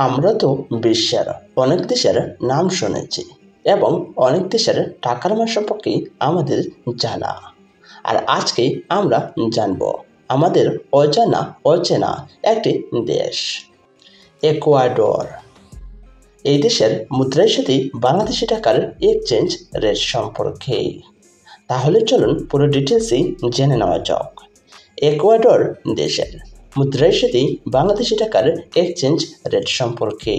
আমরা তো বিশ্বের অনেক দেশের নাম শুনেছি এবং অনেক দেশের টাকার মান সম্পর্কে আমাদের জানা। আর আজকে আমরা জানব আমাদের অচেনা একটি দেশ, ইকুয়েডর। এই দেশের মুদ্রার সাথে বাংলাদেশি টাকার এক্সচেঞ্জ রেট সম্পর্কে। তাহলে চলুন পুরো ডিটেলসই জেনে নেওয়া যাক। ইকুয়েডর দেশের মুদ্রার সাথে বাংলাদেশি টাকার এক্সচেঞ্জ রেট সম্পর্কে।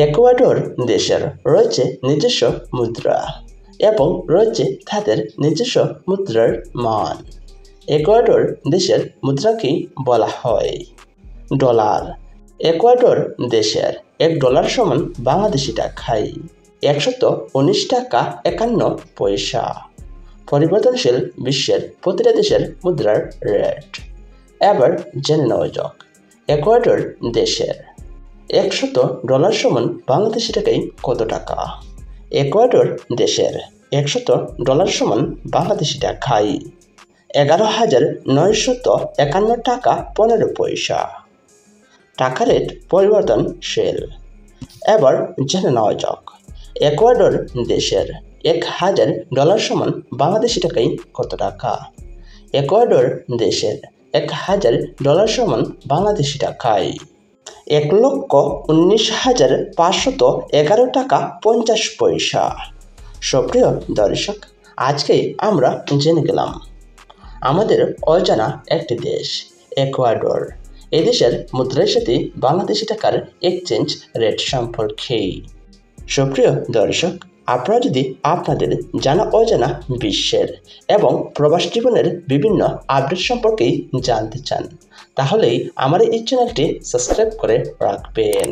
ইকুয়েডর দেশের রয়েছে নিজস্ব মুদ্রা এবং রয়েছে তাদের নিজস্ব মুদ্রার মান। ইকুয়েডর দেশের মুদ্রাকে বলা হয় ডলার। ইকুয়েডর দেশের $1 সমান বাংলাদেশি টাকায় 119 টাকা 51 পয়সা। পরিবর্তনশীল বিশ্বের প্রতিটা দেশের মুদ্রার রেট। এবার জেনে নেওয়া যাক ইকুয়েডর দেশের $100 সমান বাংলাদেশি টাকায় কত টাকা। ইকুয়েডর দেশের $100 সমান বাংলাদেশি টাকায় 11,951 টাকা 15 পয়সা। টাকা রেট পরিবর্তনশীল। এবার জেনে নেওয়া যাক ইকুয়েডর দেশের $1,000 সমান বাংলাদেশি টাকায় কত টাকা। ইকুয়েডর দেশের $1,000 সমান বাংলাদেশি টাকায় 1,19,511 টাকা 50 পয়সা। সুপ্রিয় দর্শক, আজকে আমরা জেনে গেলাম আমাদের অজানা একটি দেশ, ইকুয়েডর। এই দেশের মুদ্রার সাথে বাংলাদেশি টাকার এক্সচেঞ্জ রেট সম্পর্কে। সুপ্রিয় দর্শক, আপনারা যদি আপনাদের জানা অজানা বিশ্বের এবং প্রবাস জীবনের বিভিন্ন আপডেট সম্পর্কে জানতে চান, তাহলেই আমার এই চ্যানেলটি সাবস্ক্রাইব করে রাখবেন।